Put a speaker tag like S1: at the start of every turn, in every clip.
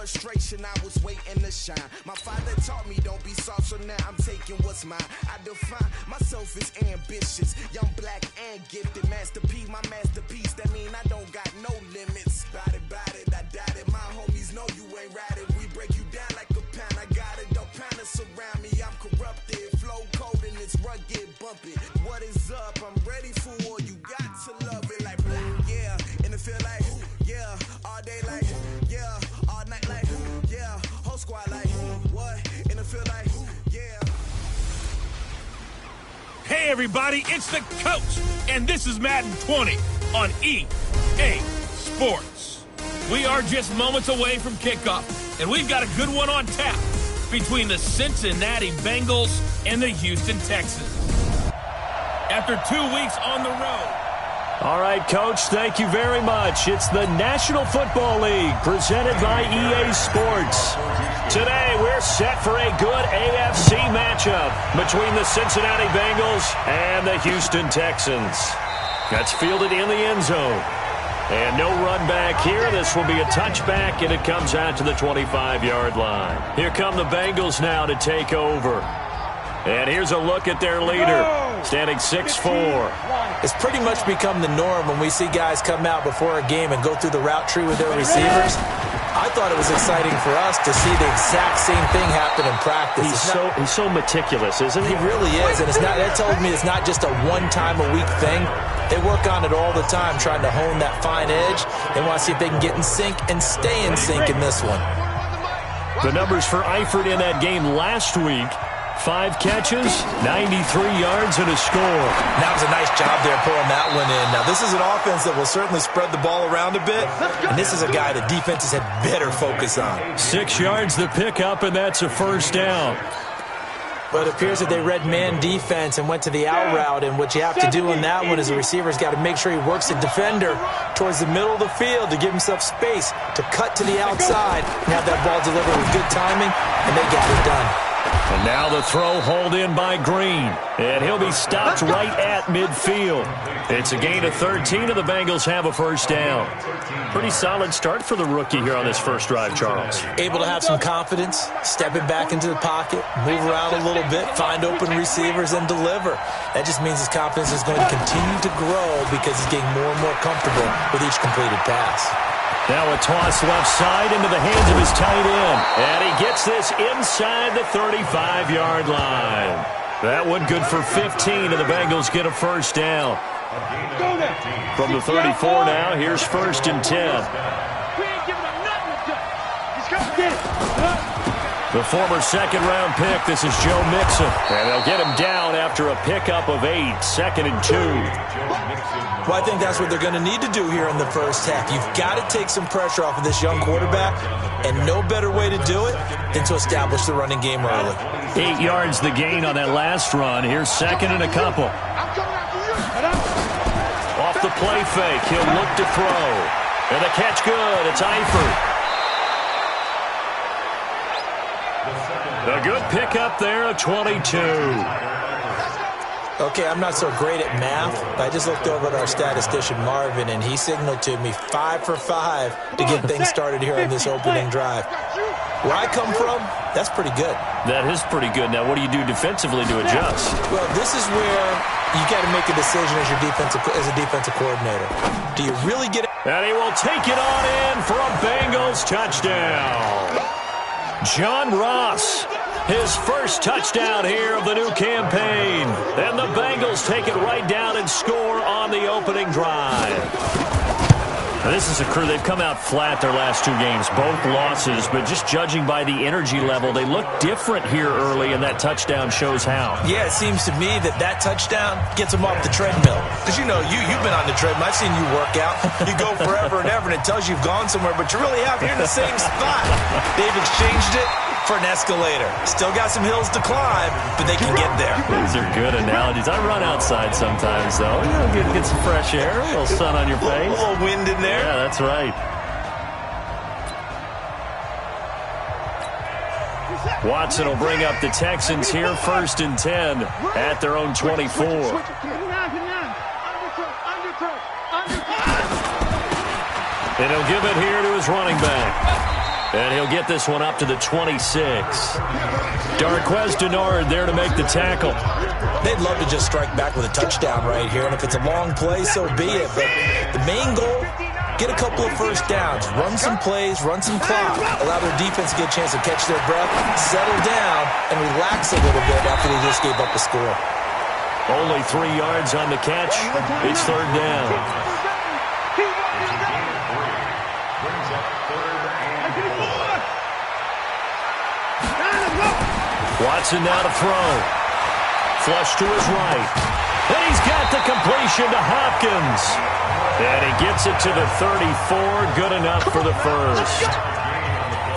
S1: frustration, I was waiting to shine. My father taught me don't be soft, so now I'm taking what's mine. I define myself as ambitious, young, black, and gifted. Master P, my masterpiece, that mean I don't got no limits. Bout it, I doubt it. My homies know you ain't right it. We break you down like a pound. I got it, don't pound us around me. I'm corrupted, flow cold and it's rugged, bumpy. What is up? I'm ready for war. You got to love it like, yeah. And it feel like, yeah. All day like, yeah. All night like, yeah. Whole squad like, what? And it feel like, yeah.
S2: Hey everybody, it's the coach, and this is Madden 20 on EA Sports. We are just moments away from kickoff, and we've got a good one on tap between the Cincinnati Bengals and the Houston Texans. After 2 weeks on the road.
S3: All right, Coach, thank you very much. It's the National Football League presented by EA Sports. Today, we're set for a good AFC matchup between the Cincinnati Bengals and the Houston Texans. That's fielded in the end zone. And no run back here. This will be a touchback, and it comes out to the 25-yard line. Here come the Bengals now to take over. And here's a look at their leader, standing 6'4".
S4: It's pretty much become the norm when we see guys come out before a game and go through the route tree with their receivers. I thought it was exciting for us to see the exact same thing happen in practice.
S3: He's so meticulous, isn't he?
S4: He really is, and that tells me it's not just a one-time-a-week thing. They work on it all the time, trying to hone that fine edge. They want to see if they can get in sync and stay in sync in this one.
S3: The numbers for Eifert in that game last week: 5 catches, 93 yards, and a score.
S4: That was a nice job there pulling that one in. Now, this is an offense that will certainly spread the ball around a bit, and this is a guy that defenses had better focus on.
S3: 6 yards the pickup, and that's a first down.
S4: But it appears that they read man defense and went to the out route, and what you have to do in that one is the receiver's got to make sure he works the defender towards the middle of the field to give himself space to cut to the outside and have that ball delivered with good timing, and they got it done.
S3: And now the throw hauled in by Green, and he'll be stopped right at midfield. It's a gain of 13, and the Bengals have a first down. Pretty solid start for the rookie here on this first drive, Charles.
S4: Able to have some confidence, stepping back into the pocket, move around a little bit, find open receivers, and deliver. That just means his confidence is going to continue to grow because he's getting more and more comfortable with each completed pass.
S3: Now a toss left side into the hands of his tight end. And he gets this inside the 35-yard line. That one good for 15, and the Bengals get a first down. From the 34 now, here's 1st and 10. The former second-round pick, this is Joe Mixon. And they'll get him down after a pickup of 8, 2nd and 2.
S4: Well, I think that's what they're going to need to do here in the first half. You've got to take some pressure off of this young quarterback, and no better way to do it than to establish the running game early.
S3: 8 yards the gain on that last run. Here's 2nd and a couple. Off the play fake, he'll look to throw. And the catch good, it's Eifert. A good pickup there, a 22.
S4: Okay, I'm not so great at math, but I just looked over at our statistician, Marvin, and he signaled to me 5 for 5 to get things started here on this opening drive. Where I come from, that's pretty good.
S3: That is pretty good. Now, what do you do defensively to adjust?
S4: Well, this is where you got to make a decision as a defensive coordinator. Do you really get it?
S3: And he will take it on in for a Bengals touchdown. John Ross, his first touchdown here of the new campaign. And the Bengals take it right down and score on the opening drive. Now, this is a crew, they've come out flat their last 2 games, both losses, but just judging by the energy level, they look different here early, and that touchdown shows how.
S4: Yeah, it seems to me that touchdown gets them off the treadmill. Because, you know, you've been on the treadmill. I've seen you work out. You go forever and ever, and it tells you you've gone somewhere, but you really have. You're in the same spot. They've exchanged it for an escalator. Still got some hills to climb, but they can get there.
S3: These are good analogies. I run outside sometimes, though. You know, get some fresh air, a little sun on your face.
S4: A little wind in there.
S3: Yeah, that's right. Watson will bring up the Texans here, 1st and 10 at their own 24. And he'll give it here to his running back. And he'll get this one up to the 26. Darquez Denard there to make the tackle.
S4: They'd love to just strike back with a touchdown right here, and if it's a long play, so be it. But the main goal, get a couple of first downs, run some plays, run some clock, allow their defense to get a chance to catch their breath, settle down, and relax a little bit after they just gave up a score.
S3: Only 3 yards on the catch. It's third down. Watson now to throw. Flush to his right. And he's got the completion to Hopkins. And he gets it to the 34. Good enough for the first.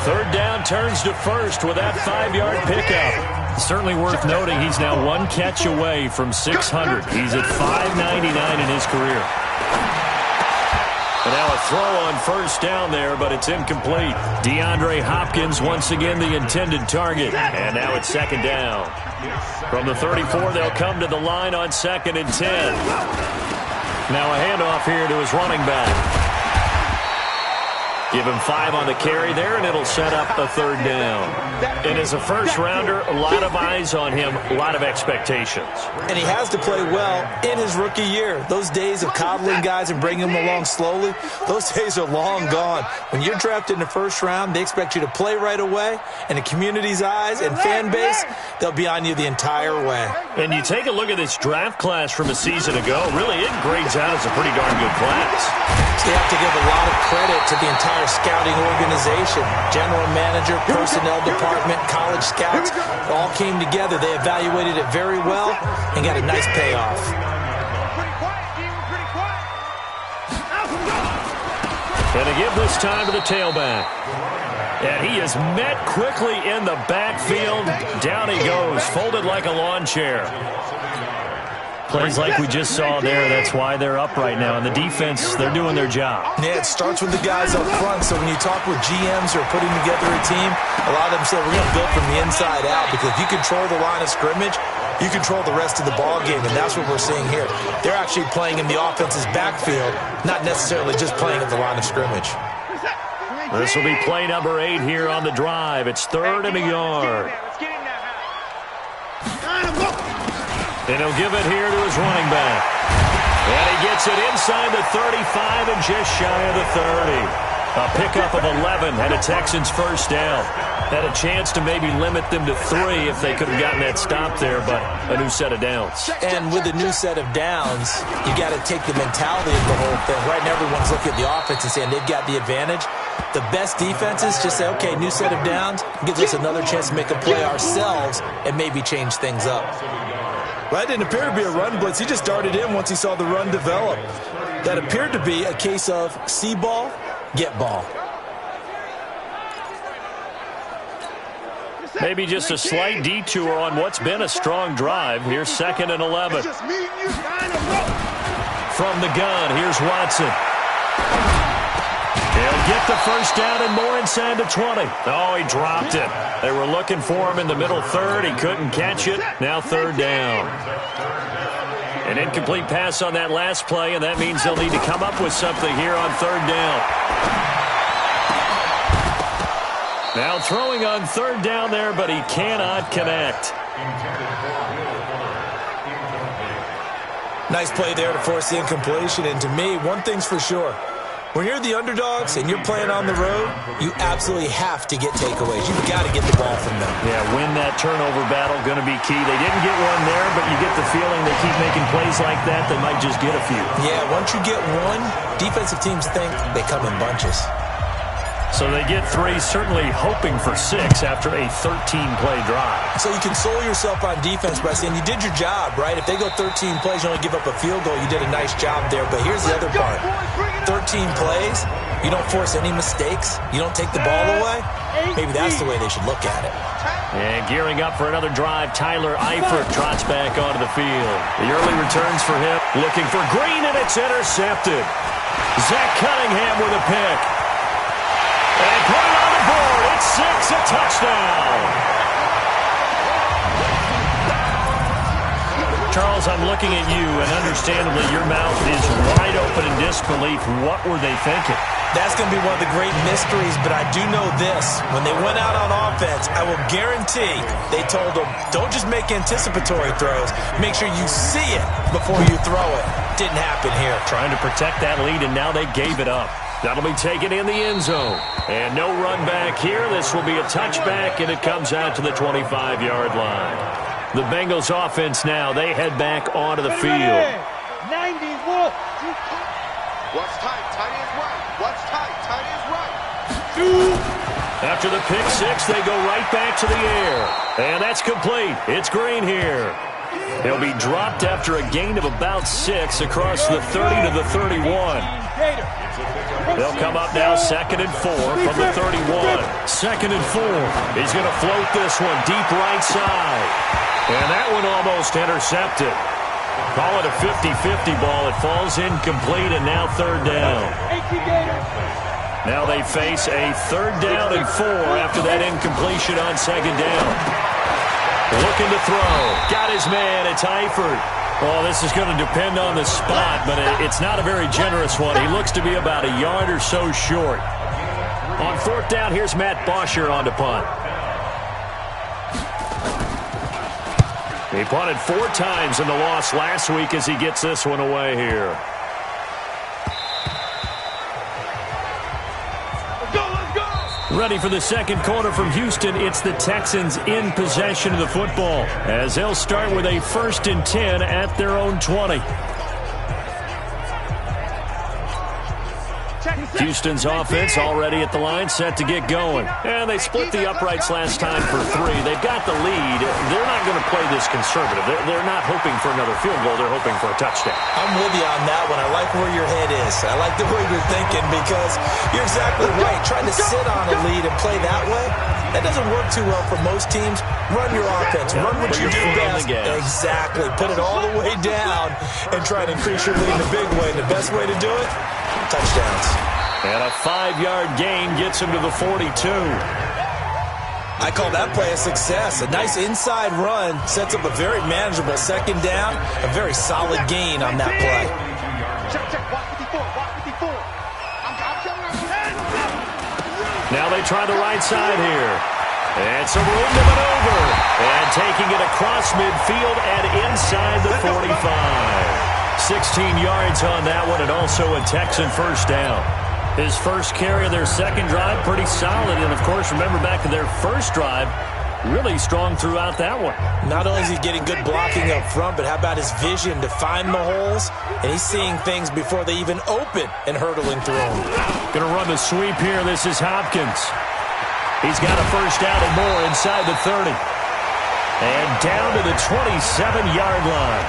S3: Third down turns to first with that 5-yard pickup. Certainly worth noting he's now 1 catch away from 600. He's at 599 in his career. And now a throw on first down there, but it's incomplete. DeAndre Hopkins once again the intended target. And now it's second down. From the 34, they'll come to the line on 2nd and 10. Now a handoff here to his running back. Give him 5 on the carry there, and it'll set up a third down. And as a first-rounder, a lot of eyes on him, a lot of expectations.
S4: And he has to play well in his rookie year. Those days of coddling guys and bringing them along slowly, those days are long gone. When you're drafted in the first round, they expect you to play right away. And the community's eyes and fan base, they'll be on you the entire way.
S3: And you take a look at this draft class from a season ago, really it grades out as a pretty darn good class.
S4: So you have to give a lot of credit to the entire scouting organization. General manager, personnel department, college scouts, all came together. They evaluated it very well and got a nice payoff.
S3: And to give this time to the tailback. And he is met quickly in the backfield. Down he goes, folded like a lawn chair. Plays like we just saw there. That's why they're up right now. And the defense, they're doing their job.
S4: Yeah, it starts with the guys up front. So when you talk with GMs who are putting together a team, a lot of them say we're going to build from the inside out, because if you control the line of scrimmage, you control the rest of the ball game, and that's what we're seeing here. They're actually playing in the offense's backfield, not necessarily just playing at the line of scrimmage.
S3: This will be play number 8 here on the drive. It's 3rd and a yard. And he'll give it here to his running back. And he gets it inside the 35 and just shy of the 30. A pickup of 11 and a Texans first down. Had a chance to maybe limit them to 3 if they could have gotten that stop there, but a new set of downs.
S4: And with a new set of downs, you got to take the mentality of the whole thing. Right now, everyone's looking at the offense and saying they've got the advantage. The best defenses just say, okay, new set of downs, gives us another chance to make a play ourselves and maybe change things up. Well, that didn't appear to be a run blitz. He just darted in once he saw the run develop. That appeared to be a case of see ball, get ball.
S3: Maybe just a slight detour on what's been a strong drive. Here's 2nd and 11. From the gun, here's Watson. He'll get the first down and more inside the 20. Oh, he dropped it. They were looking for him in the middle third. He couldn't catch it. Now 3rd down. An incomplete pass on that last play, and that means they'll need to come up with something here on 3rd down. Now throwing on 3rd down there, but he cannot connect.
S4: Nice play there to force the incompletion. And to me, one thing's for sure. When you're the underdogs and you're playing on the road, you absolutely have to get takeaways. You've got to get the ball from them.
S3: Yeah, win that turnover battle, going to be key. They didn't get one there, but you get the feeling they keep making plays like that, they might just get a few.
S4: Yeah, once you get one, defensive teams think they come in bunches.
S3: So they get 3, certainly hoping for 6 after a 13-play drive.
S4: So you console yourself on defense by saying you did your job, right? If they go 13 plays, you only give up a field goal, you did a nice job there. But here's the other part. 13 plays, you don't force any mistakes, you don't take the ball away. Maybe that's the way they should look at it.
S3: And gearing up for another drive, Tyler Eifert trots back onto the field. The early returns for him. Looking for Green, and it's intercepted. Zach Cunningham with a pick. And put it on the board. It's 6, a touchdown. Charles, I'm looking at you, and understandably your mouth is wide open in disbelief. What were they thinking?
S4: That's going to be one of the great mysteries, but I do know this. When they went out on offense, I will guarantee they told them, don't just make anticipatory throws. Make sure you see it before you throw it. Didn't happen here.
S3: Trying to protect that lead, and now they gave it up. That'll be taken in the end zone. And no run back here. This will be a touchback, and it comes out to the 25-yard line. The Bengals offense now, they head back onto the field.
S5: 90, look.
S6: What's tight? Tight is right. What's tight? Tight is right.
S3: After the pick six, they go right back to the air. And that's complete. It's Green here. He'll be dropped after a gain of about 6 across the 30 to the 31. They'll come up now 2nd and 4 from the 31. 2nd and 4. He's going to float this one deep right side. And that one almost intercepted. Call it a 50-50 ball. It falls incomplete, and now 3rd down. Now they face a 3rd down and 4 after that incompletion on 2nd down. Looking to throw. Got his man. It's Eifert. Well, this is going to depend on the spot, but it's not a very generous one. He looks to be about a yard or so short. On 4th down, here's Matt Bosher on to punt. He punted 4 times in the loss last week as he gets this one away here. Ready for the second quarter from Houston. It's the Texans in possession of the football as they'll start with a 1st and 10 at their own 20. Houston's offense already at the line, set to get going. And they split the uprights last time for 3. They've got the lead. They're not going to play this conservative. They're not hoping for another field goal. They're hoping for a touchdown.
S4: I'm with you on that one. I like where your head is. I like the way you're thinking because you're exactly right. Trying to sit on a lead and play that way, that doesn't work too well for most teams. Run your offense. Run what you do best. Exactly. Put it all the way down and try to increase your lead in a big way. The best way to do it, touchdowns.
S3: And a 5-yard gain gets him to the 42.
S4: I call that play a success. A nice inside run sets up a very manageable 2nd down. A very solid gain on that play.
S3: Now they try the right side here. And some room to maneuver. And taking it across midfield and inside the 45. 16 yards on that one, and also a Texan 1st down. His first carry of their 2nd drive, pretty solid. And, of course, remember back to their 1st drive, really strong throughout that one.
S4: Not only is he getting good blocking up front, but how about his vision to find the holes? And he's seeing things before they even open and hurdling through them.
S3: Going to run the sweep here. This is Hopkins. He's got a 1st down and more inside the 30. And down to the 27-yard line.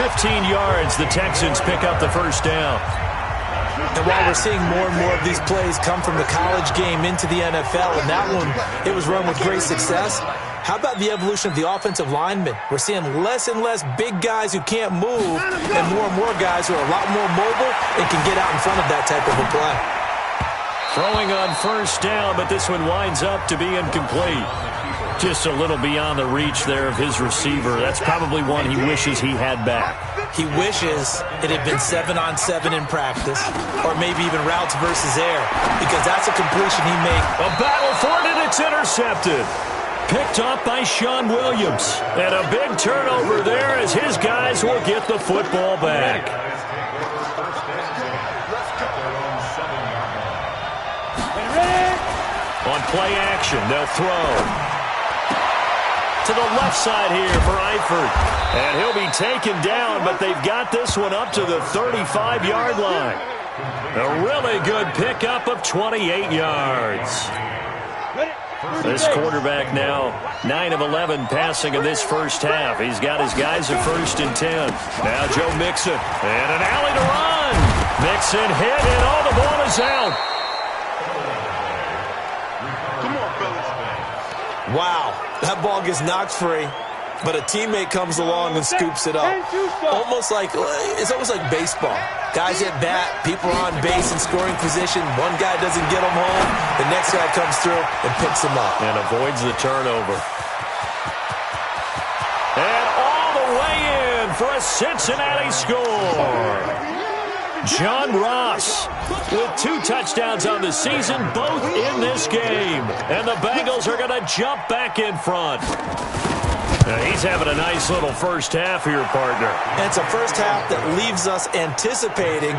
S3: 15 yards, the Texans pick up the 1st down.
S4: And while we're seeing more and more of these plays come from the college game into the NFL, and that one, it was run with great success, how about the evolution of the offensive linemen? We're seeing less and less big guys who can't move and more guys who are a lot more mobile and can get out in front of that type of a play.
S3: Throwing on 1st down, but this one winds up to be incomplete. Just a little beyond the reach there of his receiver. That's probably one he wishes he had back.
S4: He wishes it had been 7-on-7 in practice, or maybe even routes versus air, because that's a completion he made.
S3: A battle for it, and it's intercepted. Picked up by Sean Williams. And a big turnover there as his guys will get the football back. On play action, they'll throw. To the left side here for Eifert. And he'll be taken down, but they've got this one up to the 35-yard line. A really good pickup of 28 yards. This quarterback now 9 of 11 passing in this 1st half. He's got his guys at 1st and 10. Now Joe Mixon. And an alley to run. Mixon hit, and all the ball is out.
S4: Wow, that ball gets knocked free, but a teammate comes along and scoops it up. It's almost like baseball. Guys at bat, people are on base in scoring position. One guy doesn't get them home. The next guy comes through and picks them up.
S3: And avoids the turnover. And all the way in for a Cincinnati score. John Ross with 2 touchdowns on the season, both in this game. And the Bengals are going to jump back in front. He's having a nice little first half here, partner.
S4: And it's a first half that leaves us anticipating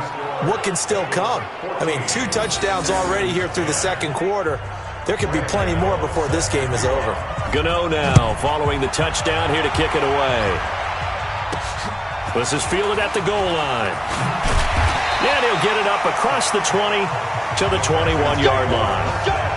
S4: what can still come. I mean, 2 touchdowns already here through the second quarter. There could be plenty more before this game is over.
S3: Gano now following the touchdown here to kick it away. This is fielded at the goal line. And he'll get it up across the 20 to the 21-yard line.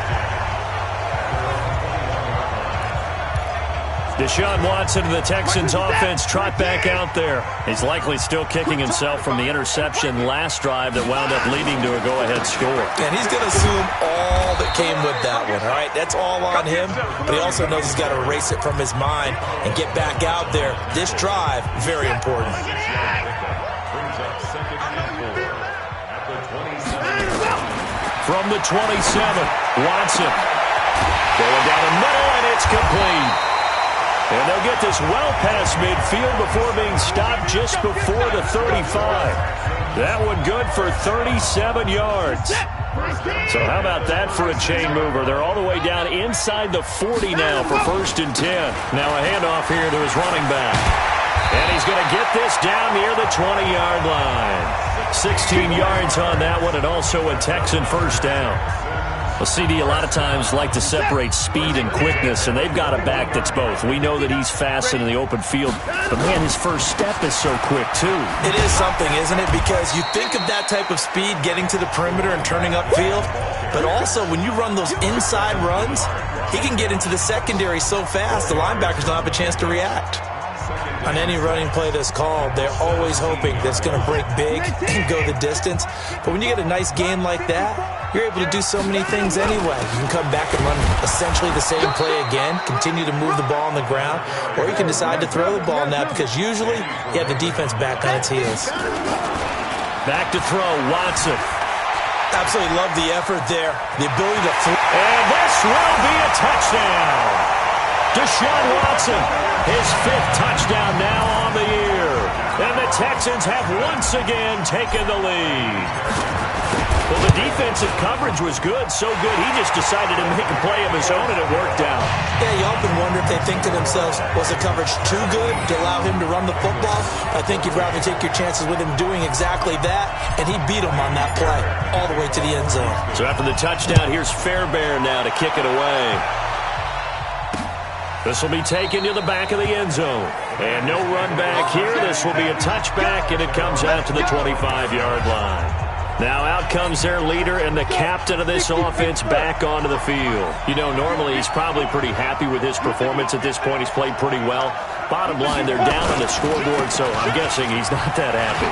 S3: Deshaun Watson and the Texans offense trot back out there. He's likely still kicking himself from the interception last drive that wound up leading to a go-ahead score.
S4: And he's going to assume all that came with that one, all right? That's all on him, but he also knows he's got to erase it from his mind and get back out there. This drive, very important.
S3: From the 27, Watson going down the middle, and it's complete. And they'll get this well past midfield before being stopped just before the 35. That one good for 37 yards. So how about that for a chain mover? They're all the way down inside the 40 now for 1st and 10. Now a handoff here to his running back. And he's going to get this down near the 20-yard line. 16 yards on that one, and also a Texan first down. Well, CD, a lot of times like to separate speed and quickness, and they've got a back that's both. We know that he's fast in the open field, but, man, his first step is so quick, too.
S4: It is something, isn't it? Because you think of that type of speed getting to the perimeter and turning upfield, but also when you run those inside runs, he can get into the secondary so fast the linebackers don't have a chance to react. On any running play that's called, they're always hoping that it's going to break big and go the distance. But when you get a nice game like that, you're able to do so many things anyway. You can come back and run essentially the same play again, continue to move the ball on the ground, or you can decide to throw the ball now because usually you have the defense back on its heels.
S3: Back to throw, Watson.
S4: Absolutely love the effort there. The ability to throw.
S3: And this will be a touchdown. Deshaun Watson, his 5th touchdown now on the year. And the Texans have once again taken the lead. Well, the defensive coverage was good, so good he just decided to make a play of his own, and it worked out.
S4: Yeah, you often wonder if they think to themselves, was the coverage too good to allow him to run the football? I think you'd rather take your chances with him doing exactly that, and he beat him on that play all the way to the end zone.
S3: So after the touchdown, here's Fairbairn now to kick it away. This will be taken to the back of the end zone. And no run back here. This will be a touchback, and it comes out to the 25-yard line. Now out comes their leader and the captain of this offense back onto the field. You know, normally he's probably pretty happy with his performance at this point. He's played pretty well. Bottom line, they're down on the scoreboard, so I'm guessing he's not that happy.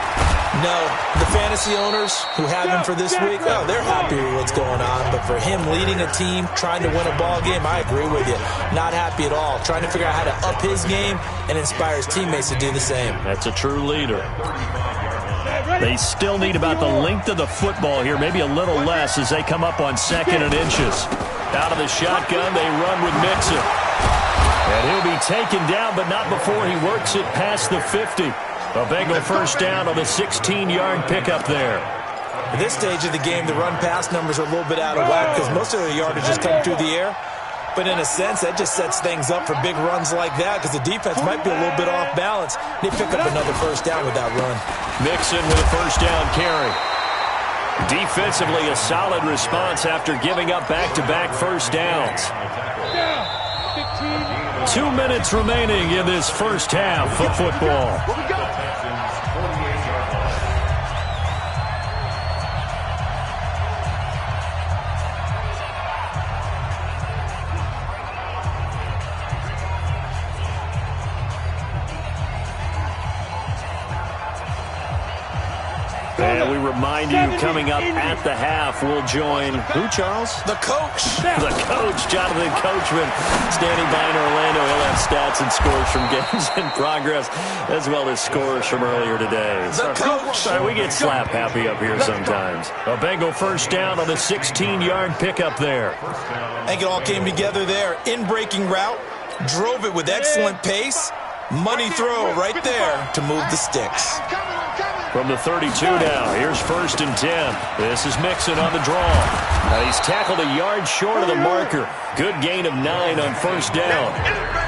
S4: No, the fantasy owners who have him for this week, oh, they're happy with what's going on. But for him leading a team, trying to win a ball game, I agree with you. Not happy at all. Trying to figure out how to up his game and inspire his teammates to do the same.
S3: That's a true leader. They still need about the length of the football here, maybe a little less as they come up on 2nd and inches. Out of the shotgun, they run with Mixon. And he'll be taken down, but not before he works it past the 50. A Bengal first down on the 16-yard pickup there.
S4: At this stage of the game, the run-pass numbers are a little bit out of whack because most of their yardage is coming through the air. But in a sense, that just sets things up for big runs like that because the defense might be a little bit off balance. They pick up another first down with that run.
S3: Mixon with a first down carry. Defensively, a solid response after giving up back-to-back first downs. 2 minutes remaining in this first half of football. And we remind you, coming up at the half, we'll join who, Charles?
S4: The coach.
S3: The coach, Jonathan Coachman, standing by in Orlando. He'll have stats and scores from games in progress, as well as scores from earlier today.
S4: The coach.
S3: Sorry, we get slap happy up here sometimes. A Bengal first down on the 16-yard pickup there.
S4: I think it all came together there. In-breaking route, drove it with excellent pace. Money throw right there to move the sticks.
S3: From the 32 now, here's 1st and 10. This is Mixon on the draw. Now he's tackled a yard short of the marker. Good gain of 9 on 1st down.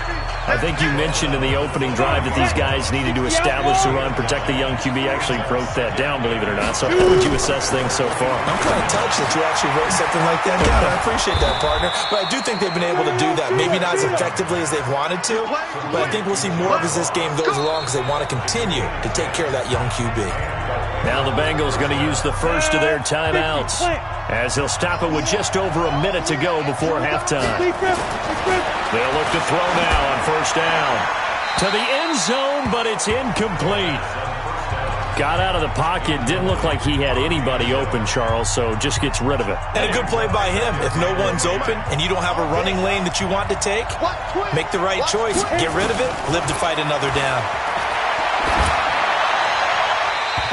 S3: I think you mentioned in the opening drive that these guys needed to establish the run, protect the young QB. Actually wrote that down, believe it or not. So how would you assess things so far?
S4: I'm kind of touched that you actually wrote something like that down. I appreciate that, partner. But I do think they've been able to do that. Maybe not as effectively as they've wanted to, but I think we'll see more of as this game goes along because they want to continue to take care of that young QB.
S3: Now the Bengals going to use the first of their timeouts as they'll stop it with just over a minute to go before halftime. They'll look to throw now on 1st down. To the end zone, but it's incomplete. Got out of the pocket. Didn't look like he had anybody open, Charles, so just gets rid of it.
S4: And a good play by him. If no one's open and you don't have a running lane that you want to take, make the right choice. Get rid of it. Live to fight another down.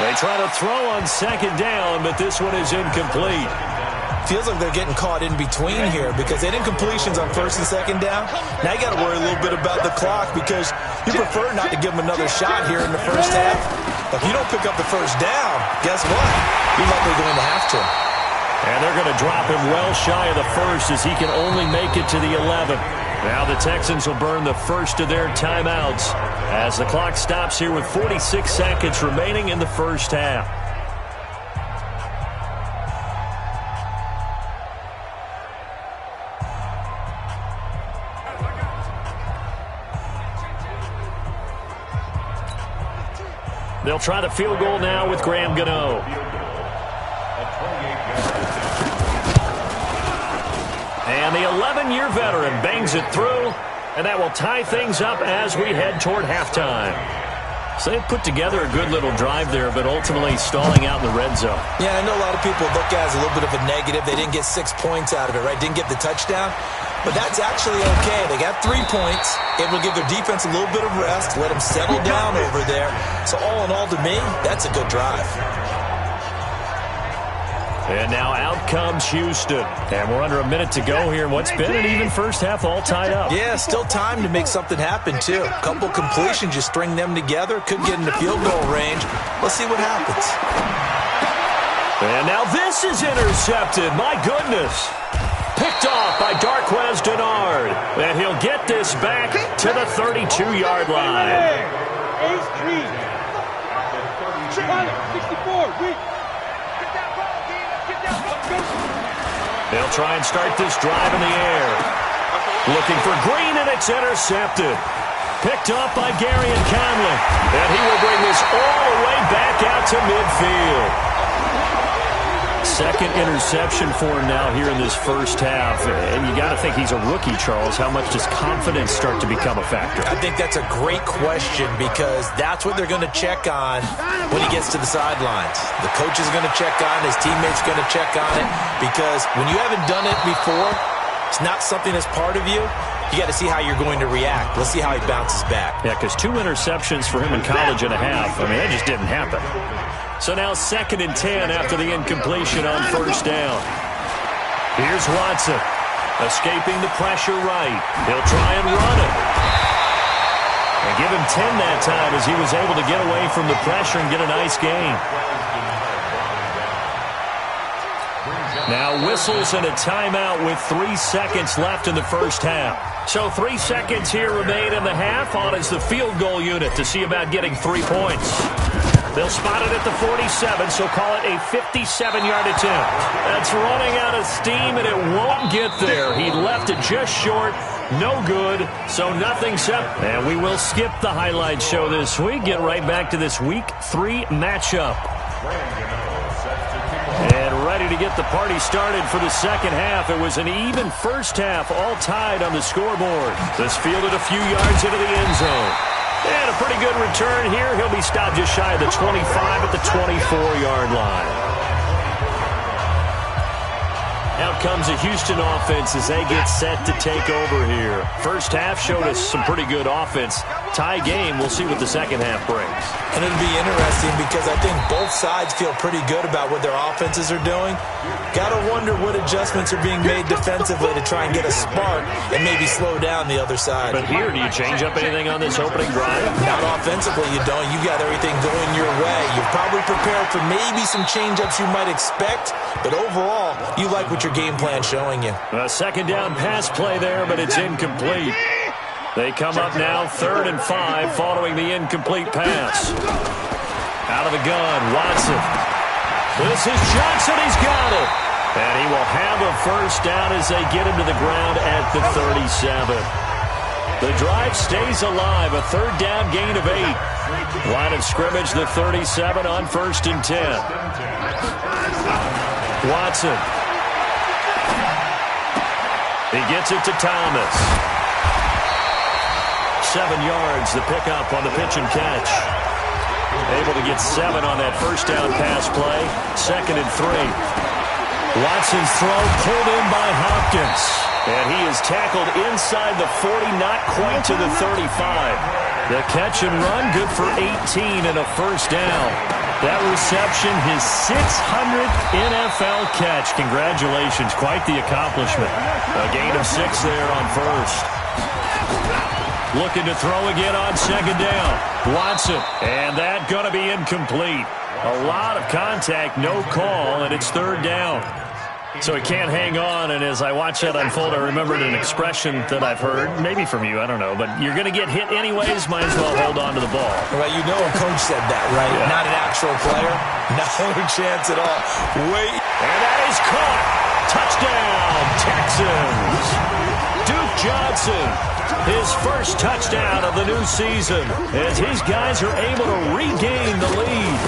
S3: They try to throw on 2nd down, but this one is incomplete.
S4: Feels like they're getting caught in between here because they had incompletions on 1st and 2nd down. Now you got to worry a little bit about the clock because you prefer not to give them another shot here in the 1st half. If you don't pick up the 1st down, guess what? You're likely going to have to.
S3: And they're going to drop him well shy of the 1st as he can only make it to the 11th. Now the Texans will burn the first of their timeouts as the clock stops here with 46 seconds remaining in the 1st half. They'll try the field goal now with Graham Gano. And the 11-year veteran bangs it through, and that will tie things up as we head toward halftime. So they put together a good little drive there, but ultimately stalling out in the red zone.
S4: Yeah, I know a lot of people look at it as a little bit of a negative. They didn't get 6 points out of it, right? Didn't get the touchdown. But that's actually okay. They got 3 points. Able to give their defense a little bit of rest, let them settle down over there. So all in all, to me, that's a good drive.
S3: And now out comes Houston. And we're under a minute to go here. What's been an even 1st half all tied up.
S4: Yeah, still time to make something happen, too. A couple completions, you string them together. Could get into field goal range. Let's see what happens.
S3: And now this is intercepted. My goodness. Picked off by Darquez Denard. And he'll get this back to the 32-yard line.
S5: Ace 64.
S3: They'll try and start this drive in the air. Looking for Green, and it's intercepted. Picked up by Gary and Conley. And he will bring this all the way back out to midfield. Second interception for him now here in this 1st half. And you got to think he's a rookie, Charles. How much does confidence start to become a factor?
S4: I think that's a great question because that's what they're going to check on when he gets to the sidelines. The coach is going to check on it. His teammates are going to check on it because when you haven't done it before, it's not something that's part of you. You got to see how you're going to react. Let's see how he bounces back.
S3: Yeah, because 2 interceptions for him in college and a half. I mean, that just didn't happen. So now 2nd and 10 after the incompletion on 1st down. Here's Watson. Escaping the pressure right. He'll try and run it. And give him 10 that time as he was able to get away from the pressure and get a nice gain. Now whistles and a timeout with 3 seconds left in the 1st half. So 3 seconds here remain in the half. On is the field goal unit to see about getting 3 points. They'll spot it at the 47, so call it a 57-yard attempt. That's running out of steam, and it won't get there. He left it just short. No good, so nothing set. And we will skip the highlight show this week. Get right back to this Week 3 matchup. And ready to get the party started for the 2nd half. It was an even 1st half, all tied on the scoreboard. This fielded a few yards into the end zone. And a pretty good return here. He'll be stopped just shy of the 25 at the 24-yard line. Out comes the Houston offense as they get set to take over here. First half showed us some pretty good offense. Tie game, we'll see what the second half brings.
S4: And it'll be interesting because I think both sides feel pretty good about what their offenses are doing. Got to wonder what adjustments are being made defensively to try and get a spark and maybe slow down the other side.
S3: But here, do you change up anything on this opening drive?
S4: Not offensively, you don't. You got everything going your way. You're probably prepared for maybe some change-ups you might expect, but overall, you like what your game plan's showing you.
S3: A second down pass play there, but it's incomplete. They come up now 3rd and 5 following the incomplete pass. Out of the gun, Watson. This is Johnson. He's got it. And he will have a first down as they get him to the ground at the 37. The drive stays alive. A 3rd down gain of 8. Line of scrimmage, the 37 on 1st and 10. Watson. He gets it to Thomas. 7 yards, the pickup on the pitch and catch. Able to get 7 on that first down pass play. 2nd and 3. Watson's throw pulled in by Hopkins. And he is tackled inside the 40, not quite to the 35. The catch and run, good for 18 and a first down. That reception, his 600th NFL catch. Congratulations, quite the accomplishment. A gain of 6 there on first. Looking to throw again on 2nd down. Watson, and that going to be incomplete. A lot of contact, no call, and it's 3rd down. So he can't hang on, and as I watch that unfold, I remembered an expression that I've heard, maybe from you, I don't know, but you're going to get hit anyways, might as well hold on to the ball.
S4: Well, you know a coach said that, right?
S3: Yeah.
S4: Not an actual player. No chance at all. Wait.
S3: And that is caught. Touchdown, Texans. Duke Johnson, his first touchdown of the new season, as his guys are able to regain the lead.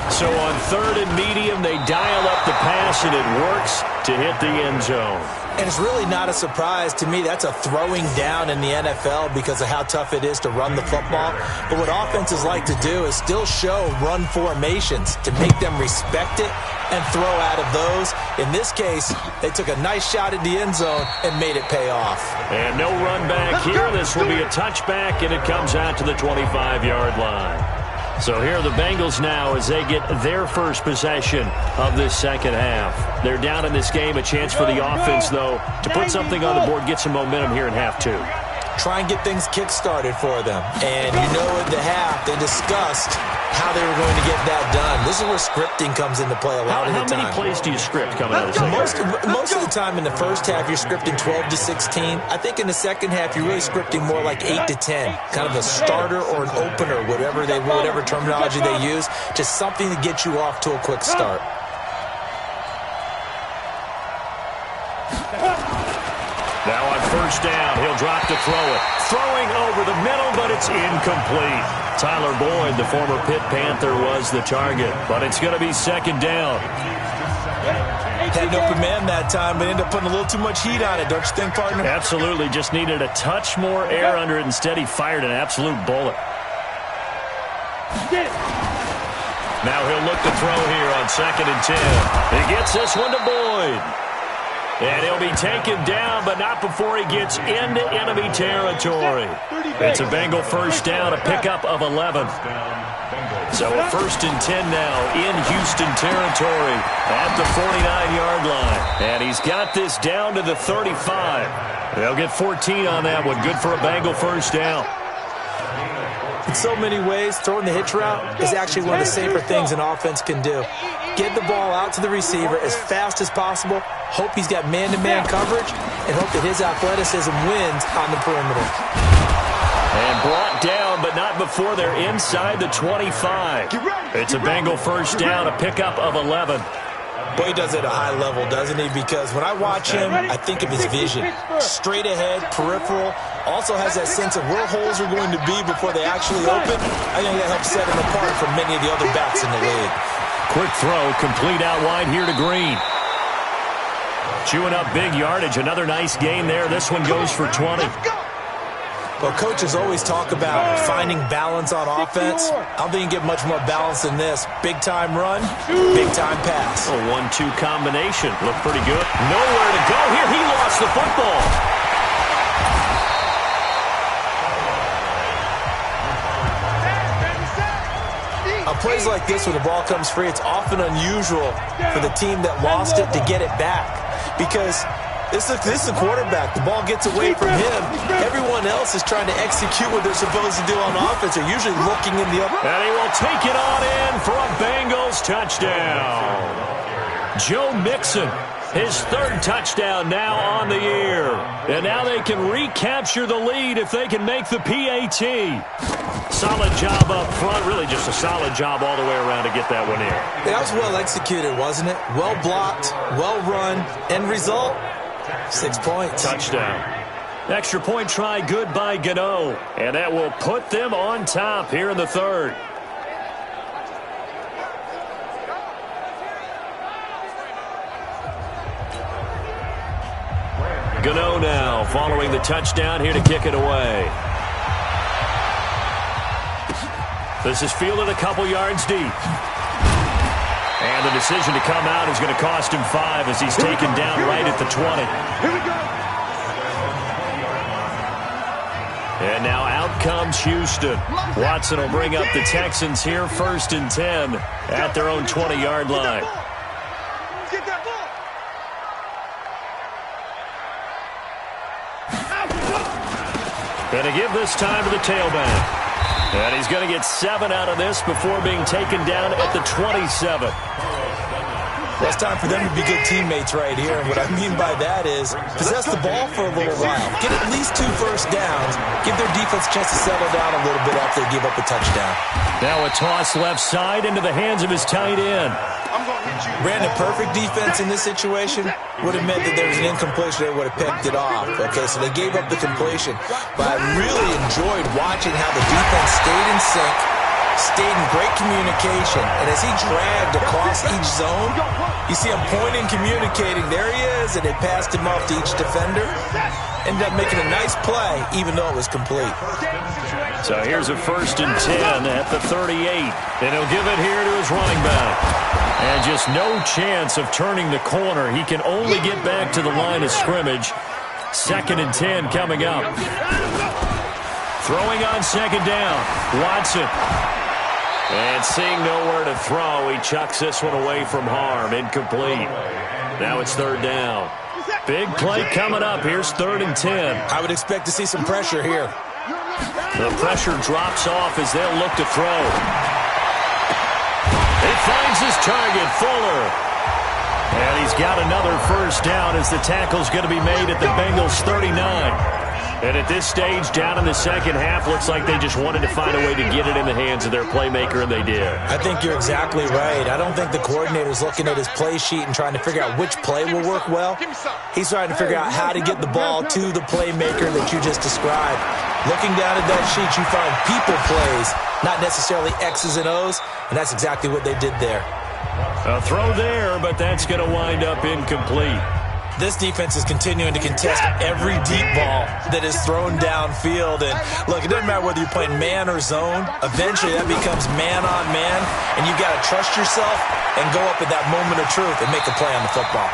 S3: So on 3rd and medium, they dial up the pass, and it works to hit the end zone.
S4: And it's really not a surprise to me. That's a throwing down in the NFL because of how tough it is to run the football. But what offenses like to do is still show run formations to make them respect it and throw out of those. In this case, they took a nice shot at the end zone and made it pay off.
S3: And no run back here. This will be a touchback, and it comes out to the 25-yard line. So here are the Bengals now as they get their first possession of this second half. They're down in this game. A chance for the offense, though, to put something on the board, get some momentum here in half 2.
S4: Try and get things kick-started for them. And you know at the half, they discussed how they were going to get that done. This is where scripting comes into play a lot of the time.
S3: How many plays do you script coming out of the
S4: Most of the time in the first half, you're scripting 12 to 16. I think in the second half, you're really scripting more like 8 to 10. Kind of a starter or an opener, whatever terminology they use. Just something to get you off to a quick start.
S3: Now on first down, he'll drop to throw it. Throwing over the middle, but it's incomplete. Tyler Boyd, the former Pitt Panther, was the target, but it's going to be 2nd down.
S4: Had an open man that time, but ended up putting a little too much heat on it, don't you think, partner?
S3: Absolutely. Just needed a touch more air under it. Instead, he fired an absolute bullet. Now he'll look to throw here on 2nd and 10. He gets this one to Boyd. And he'll be taken down, but not before he gets into enemy territory. It's a Bengal first down, a pickup of 11. So a 1st and 10 now in Houston territory at the 49-yard line. And he's got this down to the 35. They'll get 14 on that one. Good for a Bengal first down.
S4: In so many ways, throwing the hitch route is actually one of the safer things an offense can do. Get the ball out to the receiver as fast as possible, hope he's got man-to-man coverage, and hope that his athleticism wins on the perimeter.
S3: And brought down, but not before they're inside the 25. It's a Bengal first down, a pickup of 11.
S4: Boy, he does it at a high level, doesn't he? Because when I watch him, I think of his vision. Straight ahead, peripheral. Also has that sense of where holes are going to be before they actually open. I think that helps set him apart from many of the other backs in the league.
S3: Quick throw, complete out wide here to Green. Chewing up big yardage. Another nice gain there. This one goes for 20.
S4: Well, coaches always talk about finding balance on offense. I don't think you get much more balance than this. Big-time run, big-time pass.
S3: A 1-2 combination. Looked pretty good. Nowhere to go here. He lost the football.
S4: Plays like this when the ball comes free, it's often unusual for the team that lost it to get it back. Because this is a quarterback. The ball gets away from him. Everyone else is trying to execute what they're supposed to do on offense. They're usually looking in the other.
S3: And he will take it on in for a Bengals touchdown. Joe Mixon, his third touchdown now on the year. And now they can recapture the lead if they can make the PAT. Solid job up front. Really just a solid job all the way around to get that one in.
S4: That was well executed, wasn't it? Well blocked, well run. End result, 6 points.
S3: Touchdown. Extra point try good by Gano. And that will put them on top here in the third. Gano now following the touchdown here to kick it away. This is fielded a couple yards deep. And the decision to come out is going to cost him 5 as he's taken down right at the 20.
S5: Here we go.
S3: And now out comes Houston. Watson will bring up the Texans here 1st and 10 at their own 20-yard line.
S5: Get that ball.
S3: Going to give this time to the tailback. And he's going to get 7 out of this before being taken down at the 27.
S4: Well, it's time for them to be good teammates right here. And what I mean by that is possess the ball for a little while. Get at least 2 first downs. Give their defense a chance to settle down a little bit after they give up a touchdown.
S3: Now a toss left side into the hands of his tight end.
S4: Brandon, perfect defense in this situation would have meant that there was an incompletion. They would have picked it off. Okay, so they gave up the completion. But I really enjoyed watching how the defense stayed in sync, stayed in great communication. And as he dragged across each zone, you see him pointing, communicating. There he is, and they passed him off to each defender. Ended up making a nice play, even though it was complete.
S3: So here's a 1st and 10 at the 38. And he'll give it here to his running back. And just no chance of turning the corner. He can only get back to the line of scrimmage. 2nd and 10 coming up. Throwing on 2nd down. Watson. And seeing nowhere to throw, he chucks this one away from harm. Incomplete. Now it's 3rd down. Big play coming up. Here's 3rd and 10.
S4: I would expect to see some pressure here.
S3: The pressure drops off as they'll look to throw. He finds his target, Fuller. And he's got another 1st down as the tackle's going to be made at the Bengals' 39. And at this stage, down in the second half, looks like they just wanted to find a way to get it in the hands of their playmaker, and they did.
S4: I think you're exactly right. I don't think the coordinator's looking at his play sheet and trying to figure out which play will work well. He's trying to figure out how to get the ball to the playmaker that you just described. Looking down at that sheet, you find people plays, not necessarily X's and O's, and that's exactly what they did there.
S3: A throw there, but that's going to wind up incomplete.
S4: This defense is continuing to contest every deep ball that is thrown downfield. And, look, it doesn't matter whether you're playing man or zone. Eventually, that becomes man-on-man, and you've got to trust yourself and go up at that moment of truth and make a play on the football.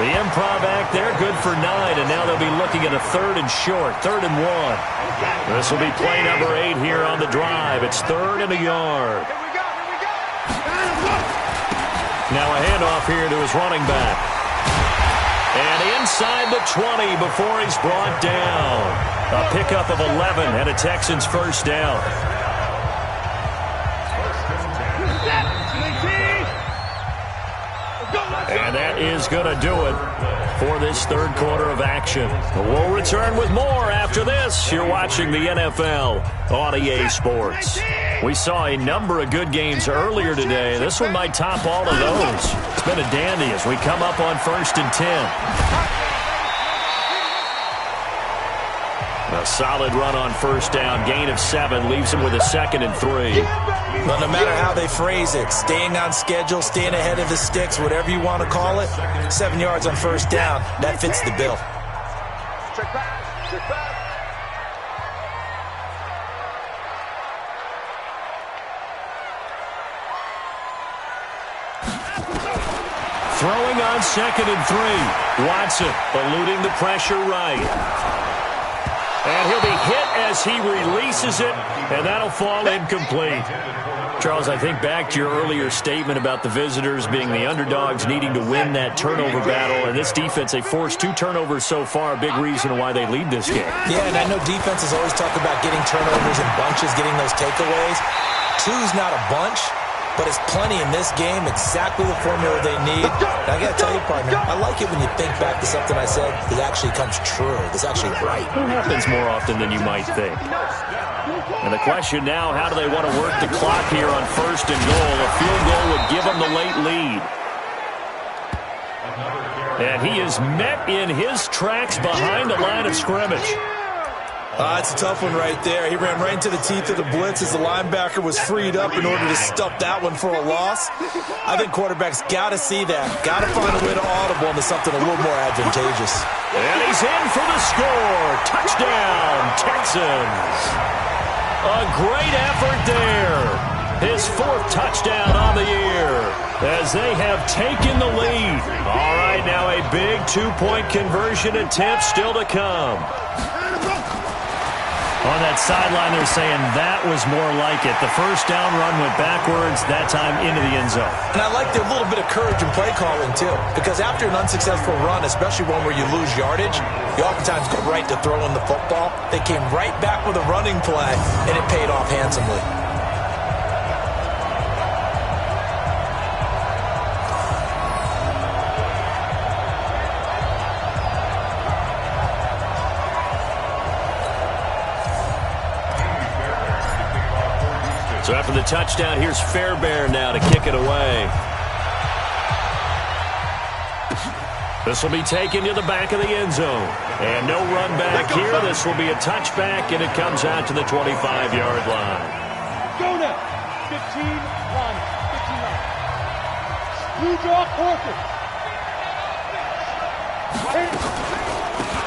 S3: The improv act there, good for 9, and now they'll be looking at a 3rd and short, 3rd and 1. This will be play number 8 here on the drive. It's 3rd and a yard. Now a handoff here to his running back. And inside the 20 before he's brought down. A pickup of 11 and a Texans 1st down. And that is going to do it for this 3rd quarter of action. We'll return with more after this. You're watching the NFL on EA Sports. We saw a number of good games earlier today. This one might top all of those. It's been a dandy as we come up on 1st and 10. A solid run on 1st down. Gain of 7 leaves him with a 2nd and 3.
S4: Well, no matter how they phrase it, staying on schedule, staying ahead of the sticks, whatever you want to call it, 7 yards on 1st down, that fits the bill.
S3: Throwing on 2nd and 3. Watson eluding the pressure right. And he'll be hit as he releases it, and that'll fall incomplete. Charles, I think back to your earlier statement about the visitors being the underdogs needing to win that turnover battle. And this defense, they forced 2 turnovers so far, a big reason why they lead this game.
S4: Yeah, and I know defenses always talk about getting turnovers in bunches, getting those takeaways. 2's not a bunch, but it's plenty in this game, exactly the formula they need. And I got to tell you, partner, I like it when you think back to something I said that actually comes true. That's actually right.
S3: It happens more often than you might think. And the question now, how do they want to work the clock here on 1st and goal? A field goal would give them the late lead. And he is met in his tracks behind the line of scrimmage.
S4: It's a tough one right there. He ran right into the teeth of the blitz as the linebacker was freed up in order to stuff that one for a loss. I think quarterbacks got to see that. Got to find a way to audible into something a little more advantageous.
S3: And he's in for the score. Touchdown, Texans. A great effort there. His 4th touchdown on the year as they have taken the lead. All right, now a big 2-point conversion attempt still to come. On that sideline, they're saying that was more like it. The first down run went backwards, that time into the end zone.
S4: And I like their little bit of courage in play calling, too. Because after an unsuccessful run, especially one where you lose yardage, you oftentimes go right to throwing the football. They came right back with a running play, and it paid off handsomely.
S3: So after the touchdown, here's Fairbairn now to kick it away. This will be taken to the back of the end zone. And no run back here. This will be a touchback, and it comes out to the 25-yard line.
S5: Go now. 15 line. 15 line. You draw quarter.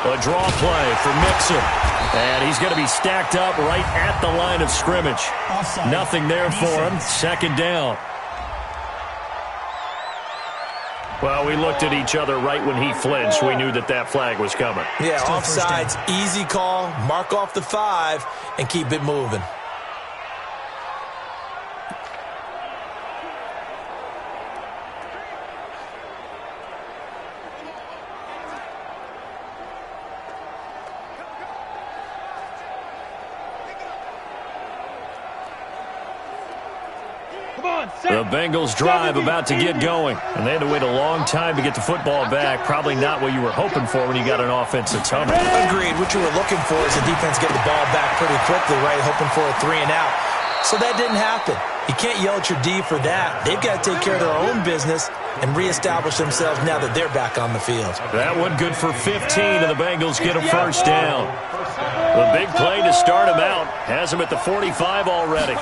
S3: A draw play for Mixon. And he's going to be stacked up right at the line of scrimmage. Nothing there for him. 2nd down. Well, we looked at each other right when he flinched. We knew that that flag was coming.
S4: Yeah, offsides, easy call. Mark off the 5 and keep it moving.
S3: The Bengals drive about to get going, and they had to wait a long time to get the football back. Probably not what you were hoping for when you got an offense that's humming.
S4: Agreed. What you were looking for is the defense getting the ball back pretty quickly, right? Hoping for a 3 and out. So that didn't happen. You can't yell at your D for that. They've got to take care of their own business and reestablish themselves now that they're back on the field.
S3: That one good for 15, and the Bengals get a 1st down. The big play to start him out has him at the 45 already.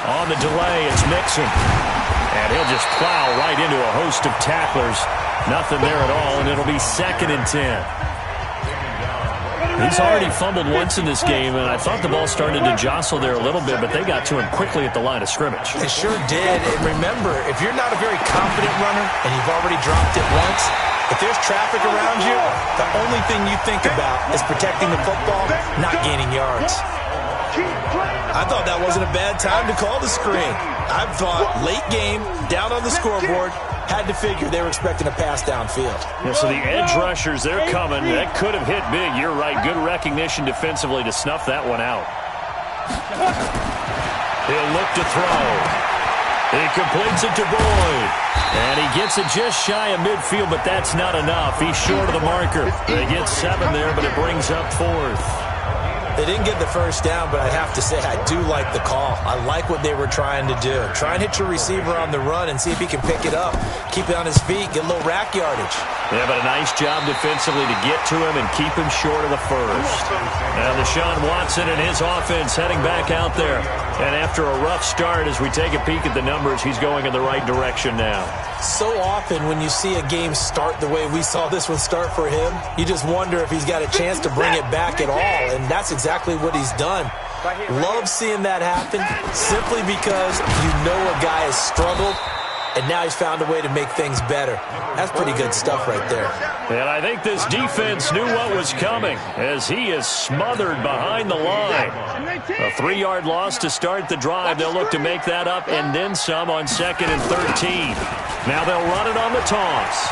S3: On the delay, it's Mixon. And he'll just plow right into a host of tacklers. Nothing there at all, and it'll be 2nd and 10. He's already fumbled once in this game, and I thought the ball started to jostle there a little bit, but they got to him quickly at the line of scrimmage.
S4: It sure did. And remember, if you're not a very confident runner and you've already dropped it once, if there's traffic around you, the only thing you think about is protecting the football, not gaining yards. I thought that wasn't a bad time to call the screen. I thought late game, down on the scoreboard, had to figure they were expecting a pass downfield.
S3: Yeah, so the edge rushers, they're coming. That could have hit big. You're right. Good recognition defensively to snuff that one out. He'll look to throw. He completes it to Boyd. And he gets it just shy of midfield, but that's not enough. He's short of the marker. They get 7 there, but it brings up 4th.
S4: They didn't get the 1st down, but I have to say I do like the call. I like what they were trying to do. Try and hit your receiver on the run and see if he can pick it up, keep it on his feet, get a little rack yardage.
S3: Yeah, but a nice job defensively to get to him and keep him short of the 1st. Now Deshaun Watson and his offense heading back out there. And after a rough start, as we take a peek at the numbers, he's going in the right direction now.
S4: So often when you see a game start the way we saw this one start for him, you just wonder if he's got a chance to bring it back at all, and that's exactly what he's done. Love seeing that happen simply because you know a guy has struggled and now he's found a way to make things better. That's pretty good stuff right there.
S3: And I think this defense knew what was coming as he is smothered behind the line. A 3-yard loss to start the drive. They'll look to make that up and then some on 2nd and 13. Now they'll run it on the toss.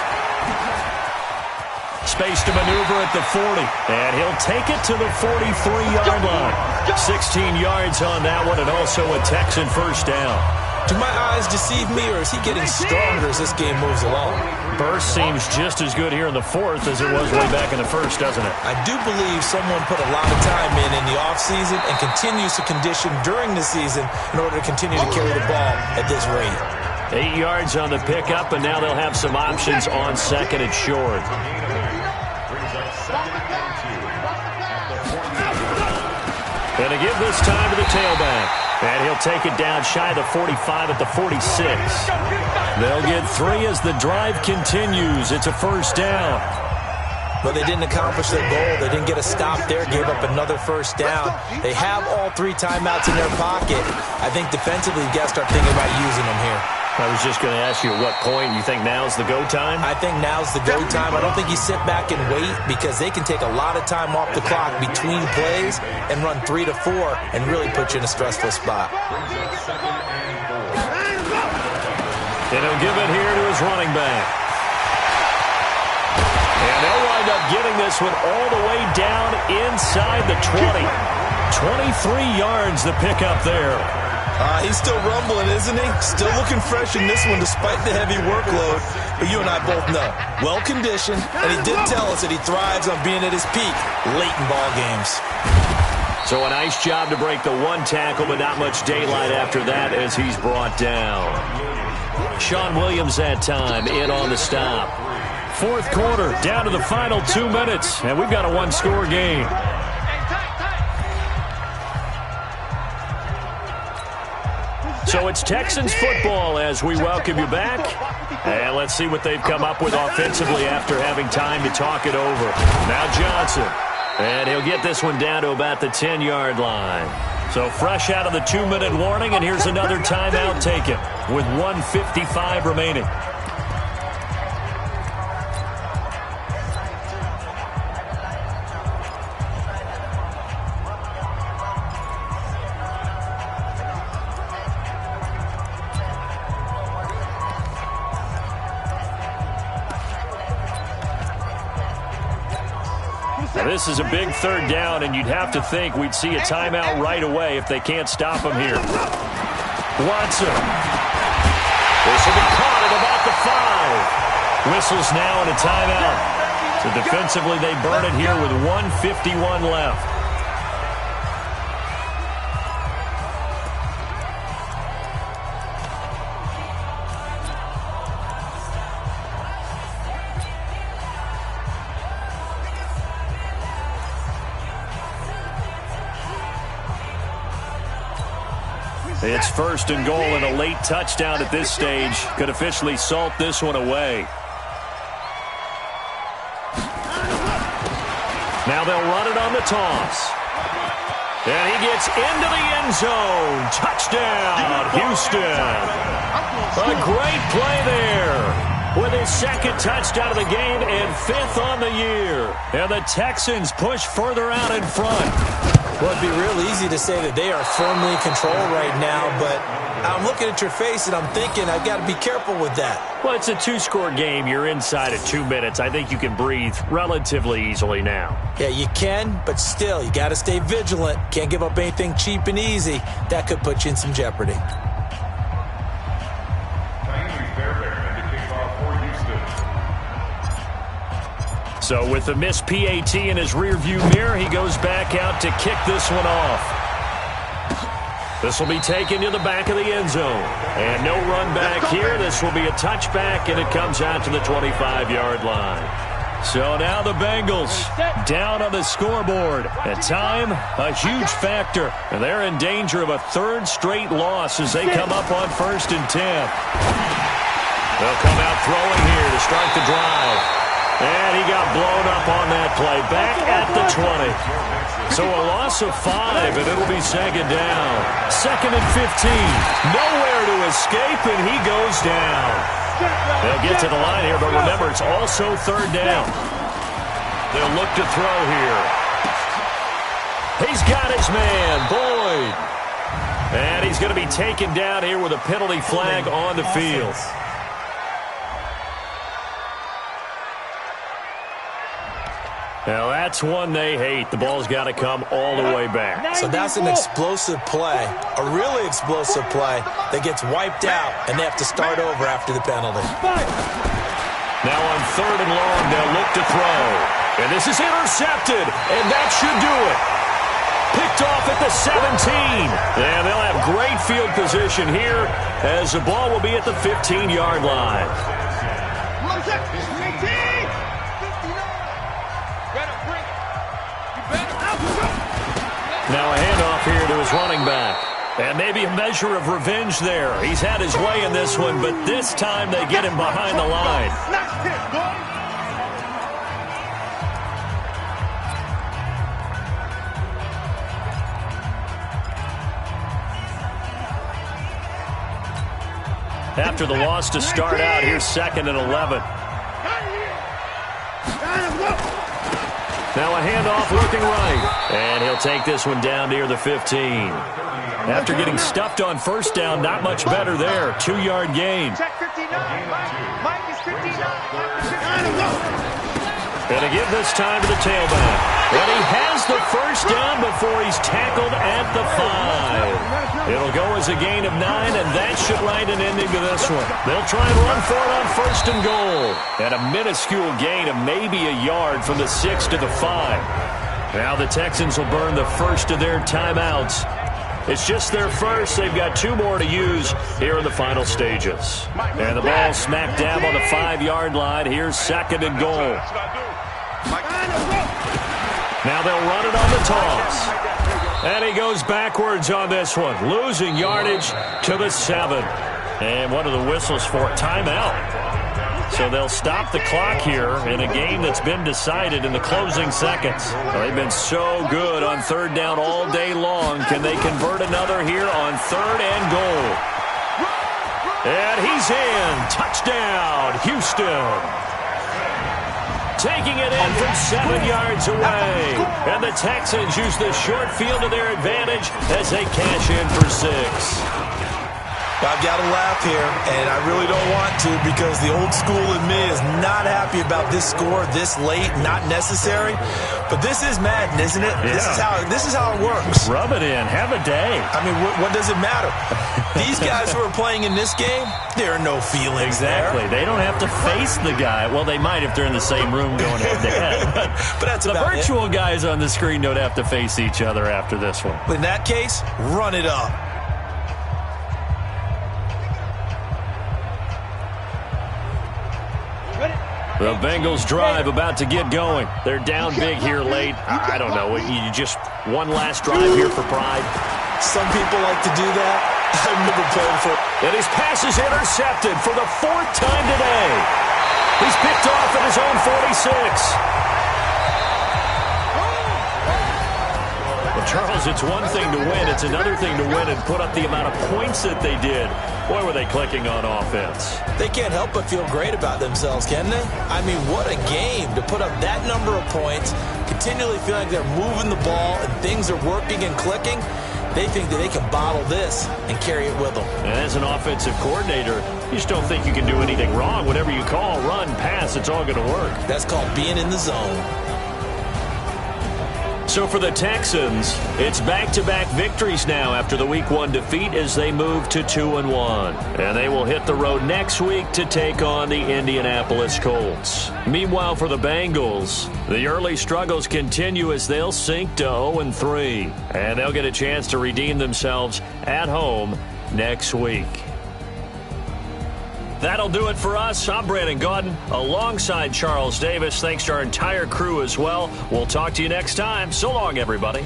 S3: Space to maneuver at the 40, and he'll take it to the 43-yard line. 16 yards on that one, and also a Texan first down.
S4: Do my eyes deceive me, or is he getting stronger as this game moves along?
S3: Burst seems just as good here in the 4th as it was way back in the 1st, doesn't it?
S4: I do believe someone put a lot of time in the offseason and continues to condition during the season in order to continue to carry the ball at this rate.
S3: 8 yards on the pickup, and now they'll have some options on 2nd and short. And to give this time to the tailback. And he'll take it down shy of the 45 at the 46. They'll get 3 as the drive continues. It's a first down.
S4: But they didn't accomplish their goal. They didn't get a stop there, gave up another first down. They have all 3 timeouts in their pocket. I think defensively, you got to start thinking about using them here.
S3: I was just going to ask you at what point you think now's the go time?
S4: I think now's the go time. I don't think you sit back and wait because they can take a lot of time off the clock between plays and run 3 to 4 and really put you in a stressful spot.
S3: And he'll give it here to his running back. And they'll wind up getting this one all the way down inside the 20. 23 yards the pickup there.
S4: He's still rumbling, isn't he? Still looking fresh in this one despite the heavy workload. But you and I both know, well-conditioned, and he did tell us that he thrives on being at his peak late in ball games.
S3: So a nice job to break the 1 tackle, but not much daylight after that as he's brought down. Sean Williams that time in on the stop. 4th quarter, down to the final 2 minutes, and we've got a 1-score game. So it's Texans football as we welcome you back. And let's see what they've come up with offensively after having time to talk it over. Now Johnson. And he'll get this one down to about the 10-yard line. So fresh out of the 2-minute warning, and here's another timeout taken with 1:55 remaining. This is a big 3rd down, and you'd have to think we'd see a timeout right away if they can't stop him here. Watson. This will be caught at about the 5. Whistles now and a timeout. So defensively, they burn it here with 1:51 left. It's 1st and goal, and a late touchdown at this stage could officially salt this one away. Now they'll run it on the toss. And he gets into the end zone. Touchdown, Houston. A great play there with his 2nd touchdown of the game and 5th on the year. And the Texans push further out in front.
S4: Well, it'd be real easy to say that they are firmly in control right now, but I'm looking at your face and I'm thinking I've got to be careful with that.
S3: Well, it's a 2-score game. You're inside of 2 minutes. I think you can breathe relatively easily now.
S4: Yeah, you can, but still, you got to stay vigilant. Can't give up anything cheap and easy. That could put you in some jeopardy.
S3: So with the missed PAT in his rearview mirror, he goes back out to kick this one off. This will be taken to the back of the end zone. And no run back here. This will be a touchback, and it comes out to the 25-yard line. So now the Bengals down on the scoreboard. At time, a huge factor. And they're in danger of a 3rd straight loss as they come up on 1st and 10. They'll come out throwing here to start the drive. And he got blown up on that play. Back at the 20. So a loss of 5, and it'll be second down. 2nd and 15. Nowhere to escape, and he goes down. They'll get to the line here, but remember, it's also 3rd down. They'll look to throw here. He's got his man, Boyd. And he's going to be taken down here with a penalty flag on the field. Now, that's one they hate. The ball's got to come all the way back.
S4: So that's an explosive play, a really explosive play that gets wiped out, and they have to start over after the penalty.
S3: Now on 3rd and long, they'll look to throw. And this is intercepted, and that should do it. Picked off at the 17. And they'll have great field position here as the ball will be at the 15-yard line. Now a handoff here to his running back. And maybe a measure of revenge there. He's had his way in this one, but this time they get him behind the line. After the loss to start out, here's 2nd and 11. Now a handoff looking right. And he'll take this one down near the 15. After getting stuffed on 1st down, not much better there. 2-yard gain.
S5: Check 59. Mike is 59.
S3: And to give this time to the tailback. And he has the 1st down before he's tackled at the 5. It'll go as a gain of 9, and that should write an ending to this one. They'll try and run for it on 1st and goal. And a minuscule gain of maybe a yard from the 6 to the 5. Now the Texans will burn the first of their timeouts. It's just their first. They've got 2 more to use here in the final stages. And the ball smack dab on the 5-yard line. Here's 2nd and goal. Now they'll run it on the toss. And he goes backwards on this one, losing yardage to the 7. And one of the whistles for a timeout. So they'll stop the clock here in a game that's been decided in the closing seconds. They've been so good on 3rd down all day long. Can they convert another here on 3rd and goal? And he's in. Touchdown, Houston. Taking it in from 7 yards away. And the Texans use the short field to their advantage as they cash in for 6.
S4: I've got to laugh here, and I really don't want to because the old school in me is not happy about this score this late, not necessary. But this is Madden, isn't it? Yeah. This is how it works.
S3: Rub it in. Have a day.
S4: I mean, what does it matter? These guys who are playing in this game, there are no feelings
S3: Exactly.
S4: there.
S3: They don't have to face the guy. Well, they might if they're in the same room going head-to-head.
S4: But that's
S3: the
S4: about
S3: virtual guys on the screen don't have to face each other after this one.
S4: In that case, run it up.
S3: The Bengals drive about to get going. They're down big here late. I don't know. You just one last drive here for pride.
S4: Some people like to do that. I've never played for.
S3: And his pass is intercepted for the 4th time today. He's picked off at his own 46. Well, Charles, it's one thing to win. It's another thing to win and put up the amount of points that they did. Boy, were they clicking on offense.
S4: They can't help but feel great about themselves, can they? I mean, what a game to put up that number of points, continually feel like they're moving the ball and things are working and clicking. They think that they can bottle this and carry it with them.
S3: And as an offensive coordinator, you just don't think you can do anything wrong. Whatever you call, run, pass, it's all going to work.
S4: That's called being in the zone.
S3: So for the Texans, it's back-to-back victories now after the Week 1 defeat as they move to 2-1. And they will hit the road next week to take on the Indianapolis Colts. Meanwhile, for the Bengals, the early struggles continue as they'll sink to 0-3. And they'll get a chance to redeem themselves at home next week. That'll do it for us. I'm Brandon Gaudin alongside Charles Davis. Thanks to our entire crew as well. We'll talk to you next time. So long, everybody.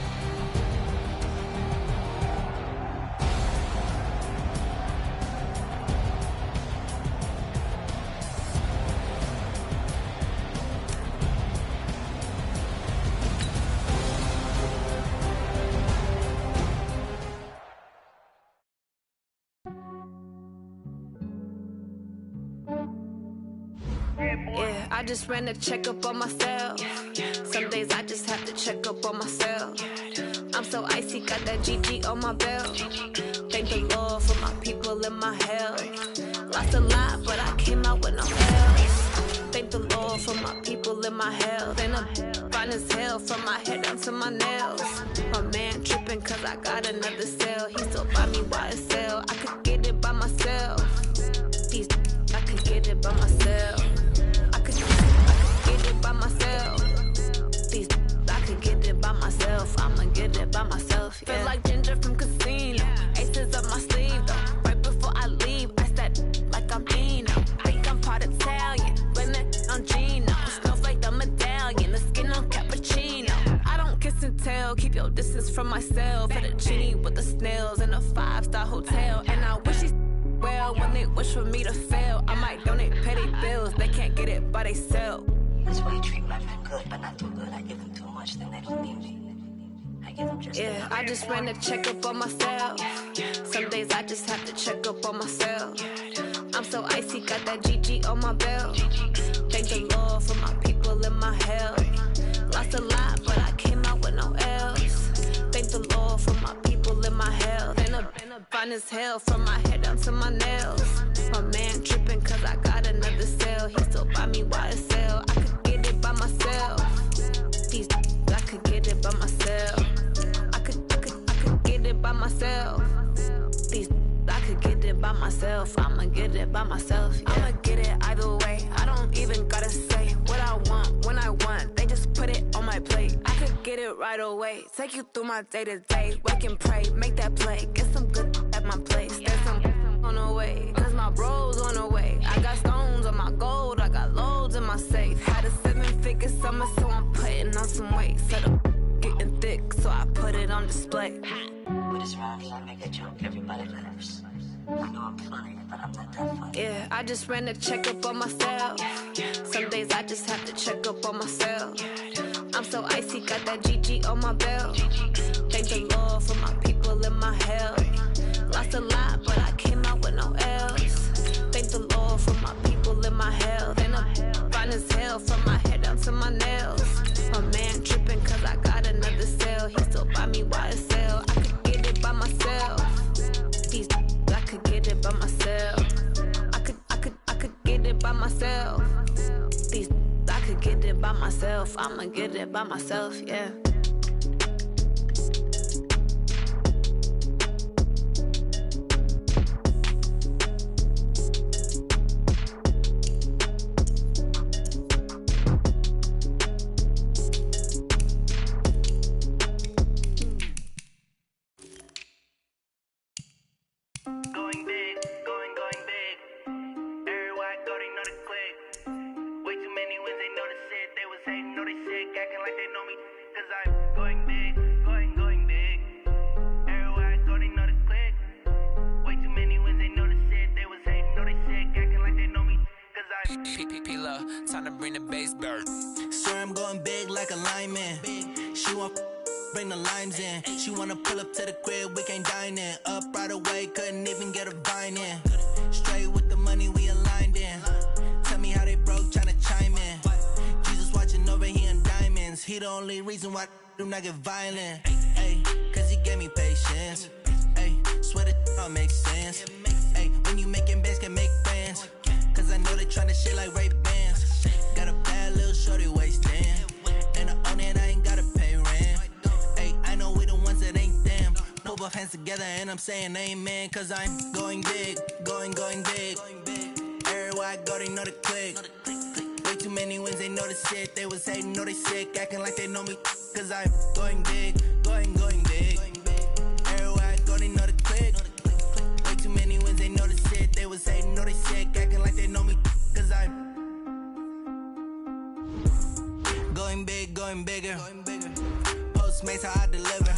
S7: I just ran a checkup on myself. Some days I just have to check up on myself. I'm so icy, got that GG on my belt. Thank the Lord for my people in my health. Lost a lot, but I came out with no else. Thank the Lord for my people in my health. And I'm fine as hell from my head down to my nails. My man tripping cause I got another cell. He still buy me YSL. I could get it by myself. I could get it by myself. I could get it by myself. I could get it by myself. I'ma get it by myself. Yeah. Feel like Ginger from Casino. Aces up my sleeve though. Right before I leave, I said like I'm Dino. Think I'm part Italian. Blame it on Gino. Snowflake the medallion. The skin on cappuccino. I don't kiss and tell. Keep your distance from myself. At a genie with the snails in a 5-star hotel. And I wish he's well when they wish for me to fail. I might donate petty bills. They can't get it by they sell.
S8: That's why you treat my men good, but not too good. I give them too much, then they don't need me. I give them just
S7: yeah, I just ran a checkup on myself. Some days I just have to check up on myself. I'm so icy, got that GG on my belt. Thank the Lord for my people in my health. Lost a lot, but I came out with no else. Thank the Lord for my people in my health. And I'm fine as hell from my head down to my nails. My man tripping cause I got another cell. He still buy me YSL. I could get it by myself. I could get it by myself. I could get it by myself. I could get it by myself. I'ma get it by myself. Yeah. I'ma get it either way. I don't even gotta say what I want when I want. They just put it on my plate. I could get it right away. Take you through my day to day. Wake and pray, make that play. Get some good at my place. There's some on the way, cause my bros on the way. I got stones on my gold. I got loads in my safe. Had a 7-figure summer, so I'm putting on some weight. Set up getting thick, so I put it on display.
S8: With this round, I make a joke, everybody laughs. I know I'm funny, but I'm not that funny.
S7: Yeah, I just ran a checkup on myself. Some days I just have to check up on myself. I'm so icy, got that GG on my belt. Thank the Lord for my people in my health. Lost a lot, but I came out with no else. Thank the Lord for my people in my health. And I'm fine as hell from my head down to my nails. My man tripping cause I got another cell. He still buy me YSL. I could get it by myself. I could get it by myself. I could get it by myself. I could get it by myself. I'ma get it by myself, yeah.
S9: Time to bring the bass bird.
S1: Swear I'm going big like a lineman. She want bring the limes in. She wanna pull up to the crib, we can't dine in. Up right away, couldn't even get a vine in. Straight with the money we aligned in. Tell me how they broke, tryna chime in. Jesus watching over here in diamonds. He the only reason why I do not get violent. Ay, cause he gave me patience. Ay, swear that all makes sense. Ay, when you making bands can make friends. Cause I know they tryna shit like Ray-Bans. Got a bad little shorty wasting. And I own it, I ain't gotta pay rent. Ay, I know we the ones that ain't them. Pull both hands together and I'm saying amen. Cause I'm going big, going big. Everywhere I go, they know the click. Way too many wins, they know the shit. They was hating, know they sick, acting like they know me. Cause I'm going big, going big. Everywhere I go, they know the click. Way too many wins, they know the shit. They was hating, know they sick, acting like they know me. Cause I'm going big, going bigger. Postmates, how I deliver.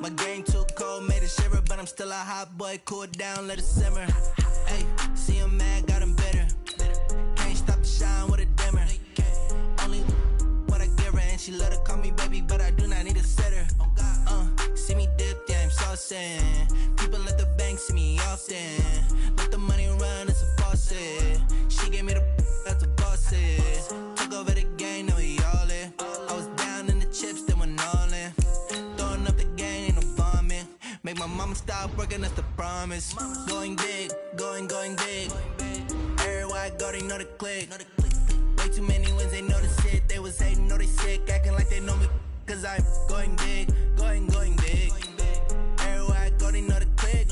S1: My game too cold, made it shiver. But I'm still a hot boy, cool it down, let it simmer. Hey, see him mad, got him bitter. Can't stop the shine with a dimmer. Only what I give her, and she love to call me baby, but I do not need a sitter. See me dip, yeah, I'm saucing. People at the bank see me often. Let the money run, it's a faucet. She gave me the
S10: that's what boss is. Took over the game, now we all in. I was down in the chips, then went all in. Throwing up the game, ain't no vomit. Make my mama stop working, that's the promise. Going big, going big. Everywhere I go, they know the click. Way too many wins, they know the shit. They was hating, know they sick, acting like they know me. Cause I'm going big, going big. Everywhere I go, they know the click.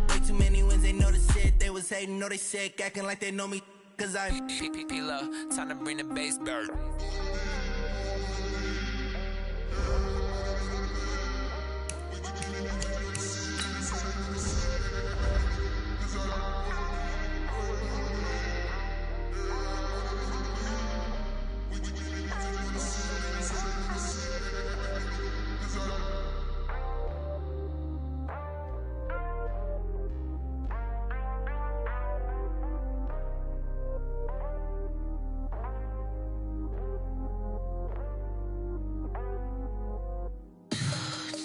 S10: Way too many wins, they know the shit. They was hating, know they sick, acting like they know me. Cause I'm
S9: P-Lo, time to bring the bass bird.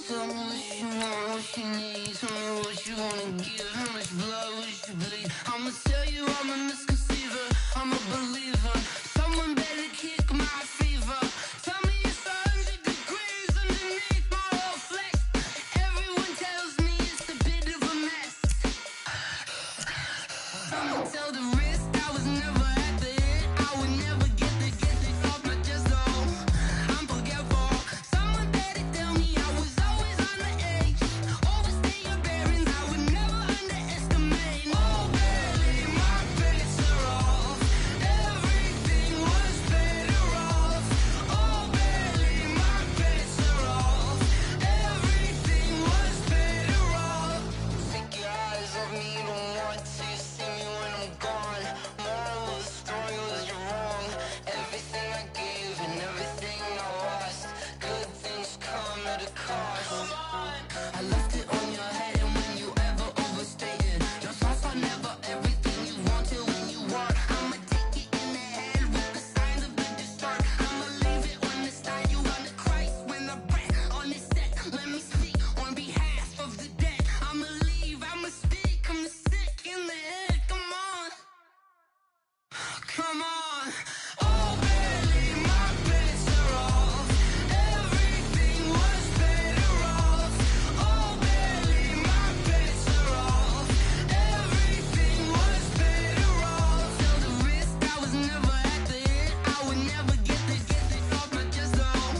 S11: Tell me what you want, what you need. Tell me what you wanna give. How much blood would you bleed? I'ma tell you I'm a misconceiver. I'm a believer. Someone better kick my fever. Tell me it's 100 degrees underneath my whole flesh. Everyone tells me it's a bit of a mess. I'ma tell the risk I was never at the end. I would never get this off my chest though. I'm forgetful. Someone better tell me I was always on the edge. Overstay your bearings, I would never underestimate. Oh barely, my bets are off. Everything was better off. Oh barely, my bets are off. Everything was better off. Take your eyes off me, don't want to see me when I'm gone. Moral of the story was you're wrong. Everything I gave and everything I lost. Good things come at a cost. I left it on your head, and when you ever overstay it, your thoughts are never everything you want till when you want. I'ma take it in the head with the signs of the distort. I'ma leave it on the side. You on the Christ when I breath on this set. Let me speak on behalf of the dead. I'ma leave, I'ma speak. I'm sick in the head. Come on, come on. Oh, barely, my bets are off. Everything was better off. Oh, barely, my bets are off. Everything was better off. Till the risk I was never at the end. I would never get this off my chest though.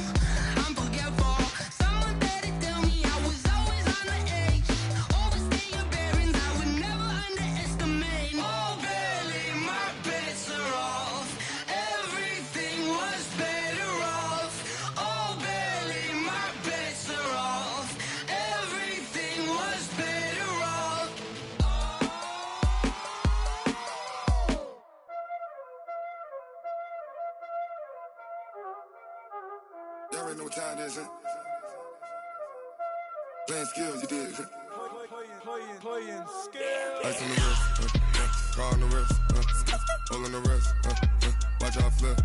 S11: I'm forgetful. Someone better tell me I was always on the edge. Overstay your bearings, I would never underestimate. Oh, barely, my bets are off. Everything was better off. Oh, barely, my bets are off. Everything was better off.
S6: Y'all already know what time it is, huh? Playing skills, you did.
S2: Playing skill.
S6: Ice on the wrist, car on the wrist, hole on the wrist, watch out flip.